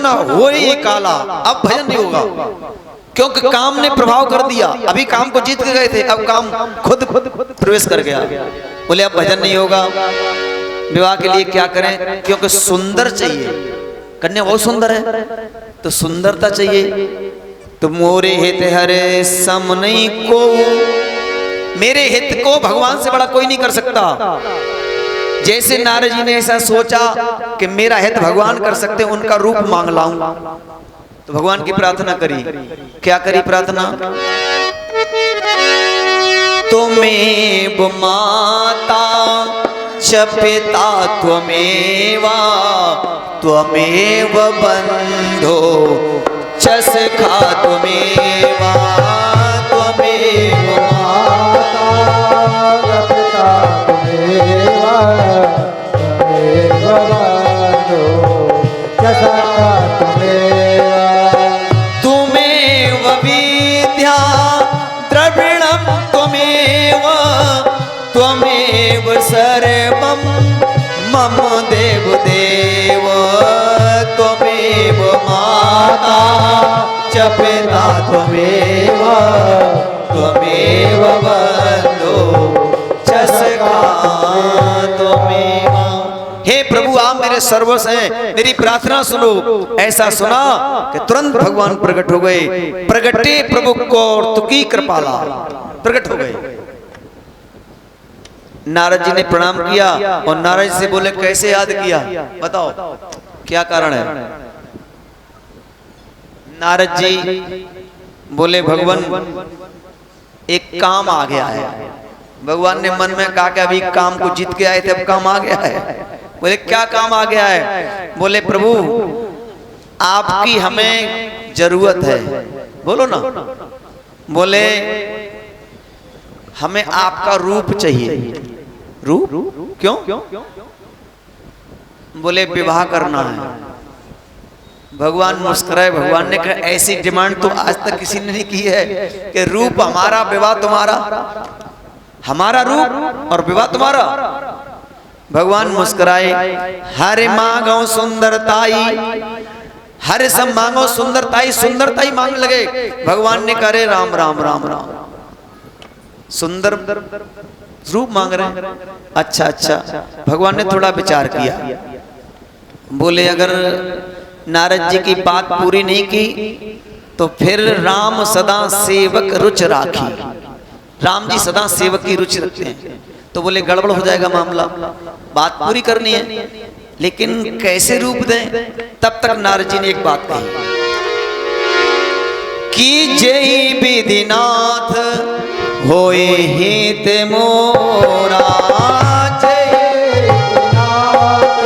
न हो ये काला, अब भजन नहीं होगा, क्योंकि काम ने प्रभाव कर दिया। अभी काम को जीत के गए थे, अब काम खुद प्रवेश कर गया। बोले अब भजन नहीं होगा। विवाह के लिए क्या करें, क्योंकि सुंदर चाहिए, कन्या बहुत सुंदर है तो सुंदरता चाहिए। तो मोरे हित हरे सम नहीं को, मेरे हित को भगवान से बड़ा कोई नहीं कर सकता। जैसे नारद जी ने ऐसा सोचा कि मेरा हित भगवान कर सकते, उनका रूप मांग लाऊं, तो भगवान की प्रार्थना करी। क्या करी प्रार्थना? त्वमेव माता च पिता त्वमेवा, त्वमेव बंधो च सखा त्वमेवा, त्वमेव माता च पिता त्वमेवा, त्वमेव बंधो च सखा त्वमेवा, त्वमेव विद्या द्रविणं त्वमेव, त्वमेव सर्वं मम देव देव, त्वमेव माता च पिता त्वमेव, त्वमेव बंधो च सखा त्वमेव। हे प्रभु आप मेरे सर्वस्व हैं, मेरी प्रार्थना सुनो। ऐसा सुना कि तुरंत भगवान प्रकट हो गए। प्रगटे प्रभु कौतुकी कृपाला, प्रकट हो गए। नारद जी ने प्रणाम किया और नारद जी से बोले कैसे याद किया, बताओ क्या कारण है? नारद जी बोले भगवान एक काम आ गया है। भगवान ने मन में कहा कि अभी काम को जीत के आए थे, अब काम आ गया है। बोले क्या काम आ गया है? बोले प्रभु आपकी हमें जरूरत है। बोलो ना। बोले हमें आपका रूप चाहिए। रूप? क्यों? बोले विवाह करना है। भगवान मुस्कुराए। भगवान ने कहा ऐसी डिमांड तो आज तक किसी ने नहीं की है कि रूप हमारा विवाह तुम्हारा, हमारा रूप और विवाह तुम्हारा। भगवान मुस्कुराए। हरे मांगो सुंदरताई, हरे सब मांगो सुंदरताई, सुंदरताई मांगने लगे। भगवान ने करे राम राम राम राम, सुंदर रूप मांग रहे हैं। अच्छा अच्छा। भगवान ने थोड़ा विचार किया। बोले अगर नारद जी की बात पूरी नहीं की तो फिर राम सदा सेवक रुचि राखी। राम जी सदा सेवक की रुचि रखते हैं, तो बोले गड़बड़ हो जाएगा मामला, बात पूरी करनी है, लेकिन कैसे रूप दें? तब तक नारद जी ने एक बात कही कि जय विधिनाथ होए हित मोरा, जय विधिनाथ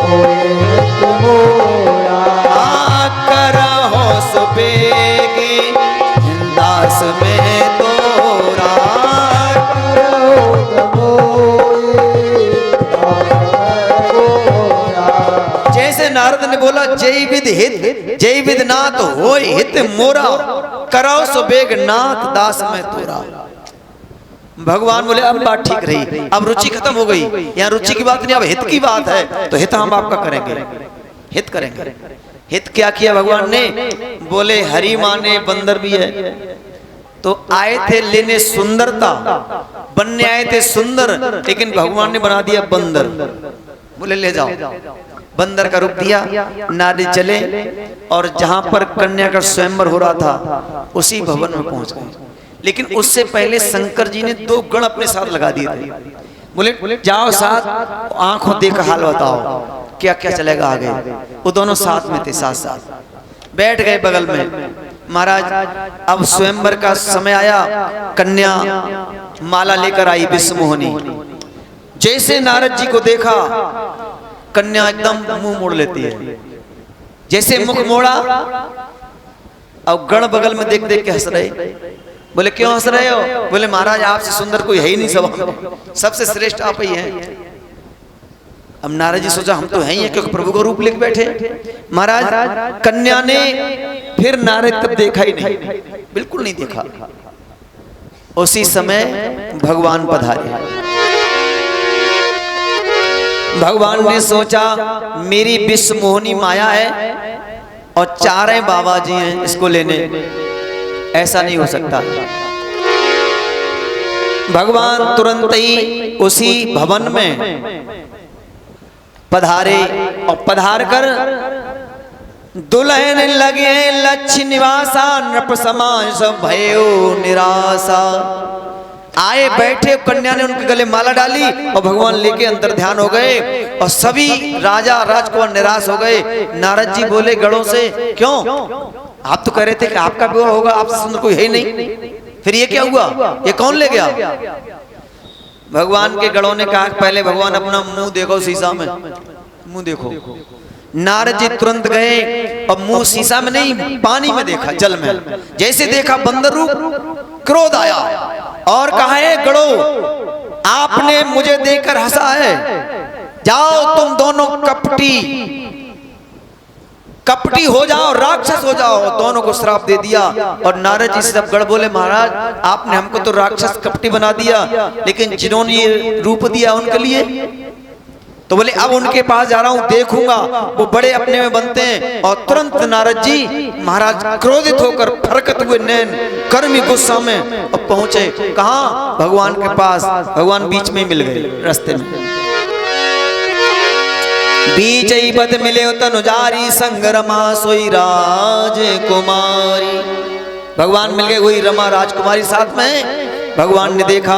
होए हित मोरा, करहो सुबेगी दास में तोरा, जैसे नारद ने बोला जय विद हित, जय विद नाथ होय हित मोरा, करो सुबेग नाथ दास में तोरा। भगवान बोले अब बात ठीक रही, अब रुचि खत्म हो गई। यहाँ रुचि की बात नहीं, अब हित की बात है, तो हित हम आपका करेंगे, हित करेंगे। हित क्या किया भगवान ने? बोले हरि माने बंदर भी है, तो आए थे लेने सुंदरता, बनने आए थे सुंदर, लेकिन भगवान ने बना दिया बंदर। बोले ले जाओ। बंदर का रूप दिया। नारद चले और जहां पर कन्या का स्वयंवर हो रहा था उसी भवन में पहुंच गए। लेकिन उससे पहले शंकर जी ने 2 गण अपने साथ लगा दिए थे। बोले जाओ साथ, आंखों देख हाल बताओ क्या क्या चलेगा आगे। वो दोनों साथ में थे, साथ साथ बैठ गए बगल में। महाराज अब स्वयंवर का समय आया, कन्या माला लेकर आई विश्वमोहिनी। जैसे नारद जी को देखा कन्या एकदम मुंह मोड़ लेती है। जैसे मुख मोड़ा और गण बगल में देख देख के हंस रहे। बोले क्यों हंस रहे हो? बोले महाराज आपसे सुंदर कोई है ही नहीं सभा में, सबसे श्रेष्ठ आप ही हैं। अब नारद जी सोचा हम तो हैं ही हैं, क्योंकि प्रभु को रूप लेके बैठे। महाराज कन्या ने फिर नारद तब देखा ही नहीं, बिल्कुल नहीं देखा। उसी समय भगवान पधारे। भगवान ने सोचा मेरी विश्व मोहिनी माया है और चारें बाबा जी हैं इसको लेने, ऐसा नहीं हो सकता। भगवान तुरंत ही उसी भवन में पधारे और पधार कर दुल्हन लगे लक्ष्य निवासा, नृप समाज सब भयो निराशा। आए बैठे, कन्या ने उनके गले माला डाली और भगवान लेके अंतर ध्यान हो गए और सभी राजा राजकुमार निराश हो गए। नारद जी बोले गणों से, क्यों आप तो कह रहे थे कि आपका विवाह होगा, आपसे सुंदर कोई है ही नहीं, फिर ये क्या हुआ, ये कौन ले गया? भगवान के गणों ने कहा पहले भगवान अपना मुंह देखो शीशा में, मुंह देखो। नारद जी तुरंत गए और मुंह शीशा में नहीं पानी में देखा, जल में। जैसे देखा बंदर रूप, क्रोध आया और कहा है गणों आपने मुझे देखकर हंसा है, जाओ तुम दोनों कपटी हो जाओ, राक्षस हो जाओ। दोनों को श्राप दे दिया। और नारद जी से सब गण बोले महाराज आपने हमको तो राक्षस कपटी बना दिया, लेकिन जिन्होंने ये रूप दिया उनके लिए तो बोले अब उनके पास जा रहा हूं, देखूंगा। वो बड़े अपने में बनते हैं और तुरंत नारद जी महाराज क्रोधित होकर फरकत हुए नैन कर्मी गुस्सा में और पहुंचे कहां? भगवान के पास। भगवान बीच में मिल गए रास्ते में। बीच ही पद मिले तनुजारी संग रमा सोई राजकुमारी। भगवान मिल गए, वही रमा राजकुमारी साथ में। भगवान ने देखा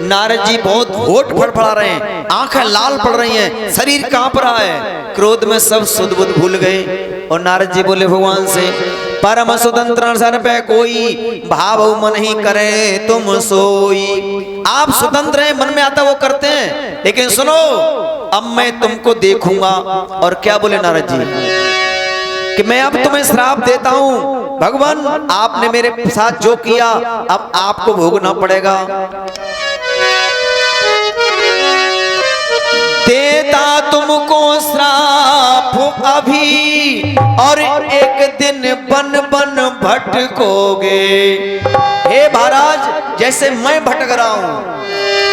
नारद जी बहुत होठ फड़फड़ा रहे हैं, आंखें लाल पड़ रही हैं, शरीर कांप रहा है, क्रोध में सब सुध बुध भूल गए। और नारद जी बोले भगवान से परम स्वतंत्र सर पे कोई भाव मन ही करे तुम सोई। आप स्वतंत्र हैं, मन में आता वो करते हैं, लेकिन सुनो अब मैं तुमको देखूंगा। और क्या बोले नारद जी कि मैं अब तुम्हें श्राप देता हूं, भगवान आपने मेरे साथ जो किया अब आपको भोगना पड़ेगा। देता तुमको श्राप अभी और एक दिन बन बन भटकोगे। हे महाराज जैसे मैं भटक रहा हूं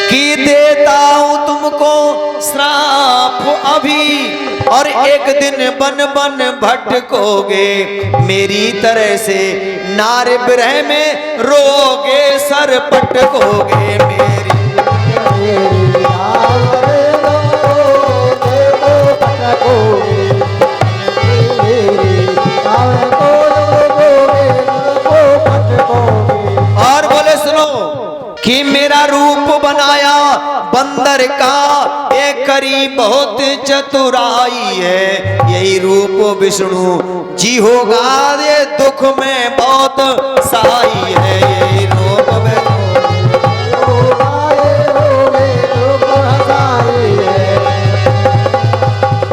कि देता हूं तुमको श्राप अभी और एक दिन बन बन भटकोगे। मेरी तरह से नार विरह में रोगे सर पटकोगे। मेरी और बोले सुनो कि मेरा रूप बनाया बंदर का, एक करी बहुत चतुराई है। यही रूप विष्णु जी होगा, ये दुख में बहुत साई है। यही रूप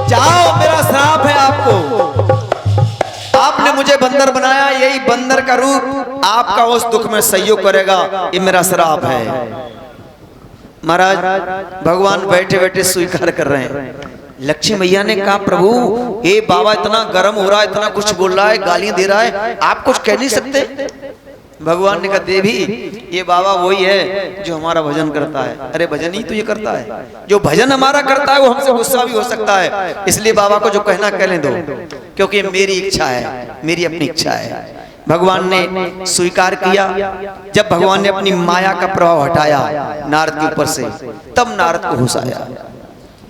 जाओ, मेरा श्राप है आपको, आपने मुझे बंदर बनाया, यही बंदर का रूप आपका उस दुख में सहयोग करेगा, ये मेरा श्राप है। महाराज भगवान बैठे बैठे स्वीकार कर रहे हैं। लक्ष्मी मैया ने कहा प्रभु ये बाबा इतना गर्म हो रहा है, इतना कुछ बोल रहा है, गालियां दे रहा है, आप कुछ कह नहीं सकते? भगवान ने कहा देवी ये बाबा वही है जो हमारा भजन करता है। अरे भजन ही तो ये करता है, जो भजन हमारा करता है वो हमसे गुस्सा भी हो सकता है, इसलिए बाबा को जो कहना कहने दो, क्योंकि मेरी इच्छा है, मेरी अपनी इच्छा है। भगवान ने स्वीकार किया। जब भगवान ने अपनी माया का प्रभाव हटाया नारद के ऊपर से, तब नारद को होश आया।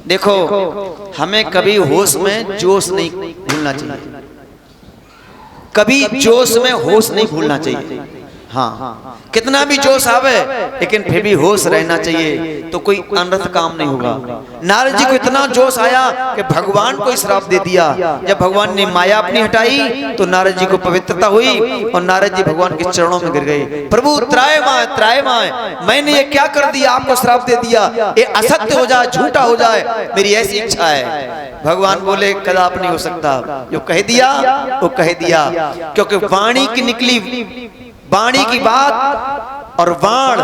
देखो हमें कभी होश में जोश नहीं भूलना चाहिए, कभी जोश में होश नहीं भूलना चाहिए। हाँ कितना भी जोश आवे लेकिन फिर भी होश रहना चाहिए, तो कोई अनर्थ काम नहीं होगा। नारद जी को इतना जोश आया कि भगवान को श्राप दे दिया। जब भगवान ने माया अपनी हटाई तो नारद जी को पवित्रता हुई और नारद जी भगवान के चरणों में गिर गए। प्रभु त्रायमाय, मैंने ये क्या कर दिया, आपको श्राप दे दिया, ये असत्य हो जाए, झूठा हो जाए, मेरी ऐसी इच्छा है। भगवान बोले कदापि नहीं हो सकता, जो कह दिया वो कह दिया, क्योंकि वाणी की निकली, वाणी की बात और वाण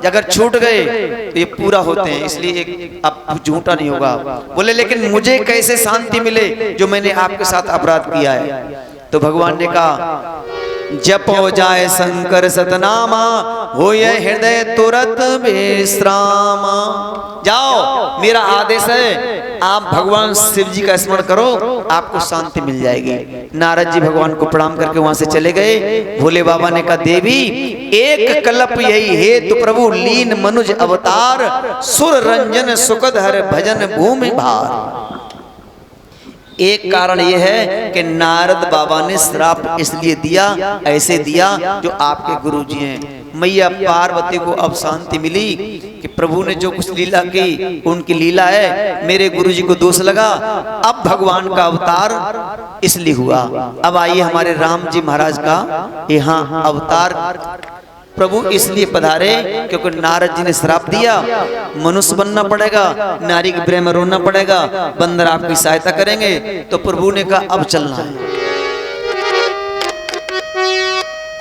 अगर छूट गए तो ये पूरा होते हैं, इसलिए अब झूठा नहीं होगा। बोले लेकिन मुझे कैसे शांति मिले जो मैंने आपके साथ अपराध किया है? तो भगवान ने कहा जपो जाए शंकर सतनामा, हो ये हृदय तुरत विश्रामा। जाओ, मेरा आदेश है, आप भगवान शिव जी का स्मरण करो, आपको शांति मिल जाएगी। नारद जी भगवान को प्रणाम करके वहां से चले गए। भोले बाबा ने कहा, देवी एक कल्प यही है तो प्रभु लीन मनुज अवतार, सुर रंजन सुखद हर भजन भूमि भार। एक कारण यह है कि नारद बाबा ने श्राप इसलिए दिया, ऐसे दिया, जो आपके गुरु जी हैं। मैया पार्वती को अब शांति मिली कि प्रभु ने जो कुछ लीला की, उनकी लीला है, मेरे गुरु जी को दोष लगा, अब भगवान का अवतार इसलिए हुआ। अब आइए हमारे राम जी महाराज का यहाँ अवतार प्रभु इसलिए पधारे क्योंकि नारद जी ने श्राप दिया, मनुष्य बनना पड़ेगा, नारी के प्रेम में रोना पड़ेगा, बंदर आपकी सहायता करेंगे। तो प्रभु ने कहा अब चलना है।